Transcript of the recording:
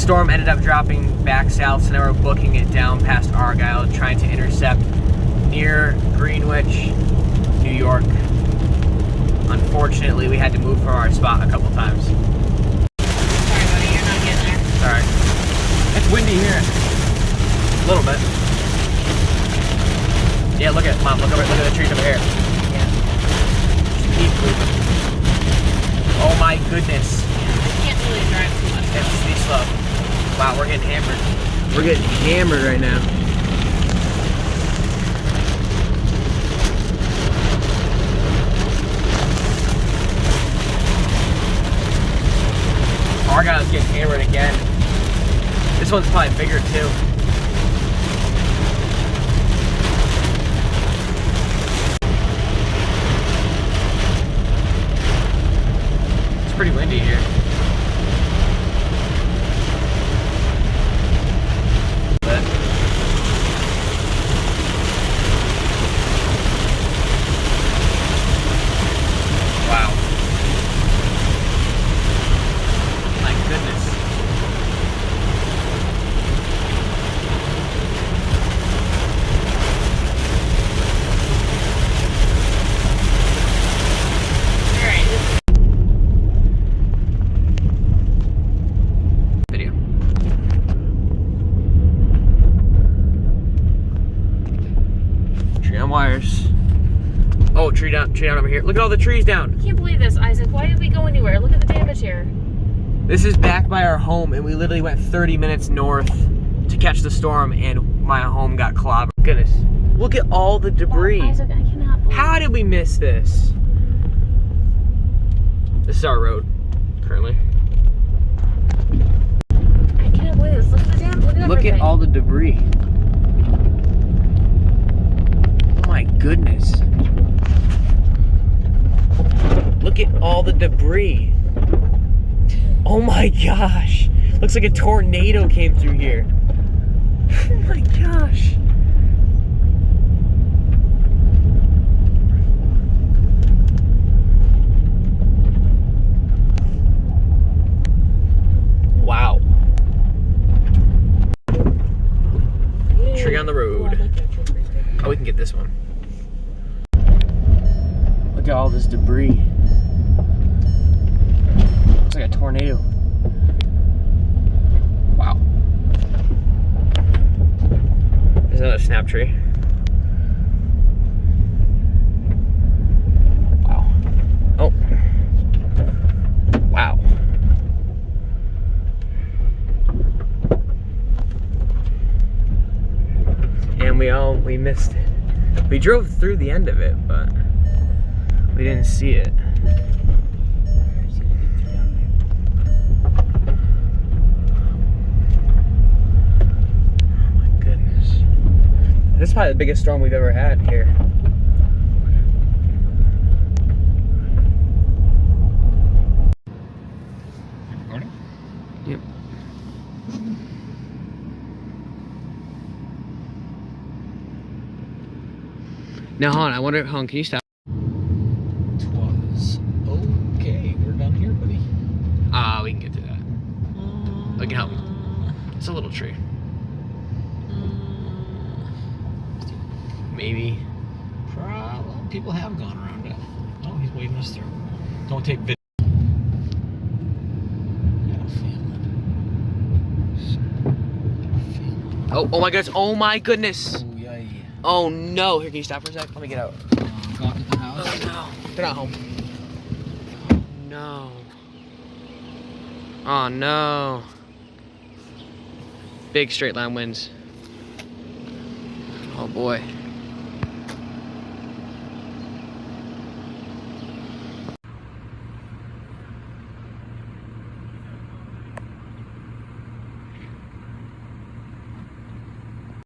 storm ended up dropping back south, so now we're booking it down past Argyle, trying to intercept near Greenwich, New York. Unfortunately, we had to move from our spot a couple times. Sorry, buddy, you're not getting there. Sorry. It's windy here. A little bit. Yeah, look at Mom. Look at the trees over here. Yeah. Just keep moving. Oh my goodness. I can't really drive too much. It's be slow. Wow, we're getting hammered. We're getting hammered right now. Argyle's getting hammered again. This one's probably bigger too. It's pretty windy here. But wow. My goodness. Video. Tree on wires. Oh, tree down over here. Look at all the trees down. I can't believe this, Isaac. Why did we go anywhere? Look at the damage here. This is back by our home, and we literally went 30 minutes north to catch the storm, and my home got clobbered. Goodness. Look at all the debris. Oh, Isaac, I cannot believe How did we miss this? This is our road, currently. I cannot believe this. Look at the damage. Look at Look everything. at all the debris. Oh my goodness. Look at all the debris. Oh my gosh. Looks like a tornado came through here. Oh my gosh. Wow. Tree on the road. Oh, we can get this one. Look at all this debris. Looks like a tornado. Wow. There's another snap tree. Wow. Oh. Wow. And we missed it. We drove through the end of it, but we didn't see it. Oh my goodness. This is probably the biggest storm we've ever had here. Recording? Yep. Now, hon, I wonder, hon, can you stop? Twas okay. We're done here, buddy. We can get to that. I can help. It's a little tree. Maybe. Well, people have gone around it. Oh, he's waving us through. Don't take video. Oh my goodness. Oh my goodness. Oh, yeah. Oh no. Here, can you stop for a sec? Let me get out. Gone to the house. Oh no. They're not home. Oh no. Oh no. Big straight line winds. Oh boy.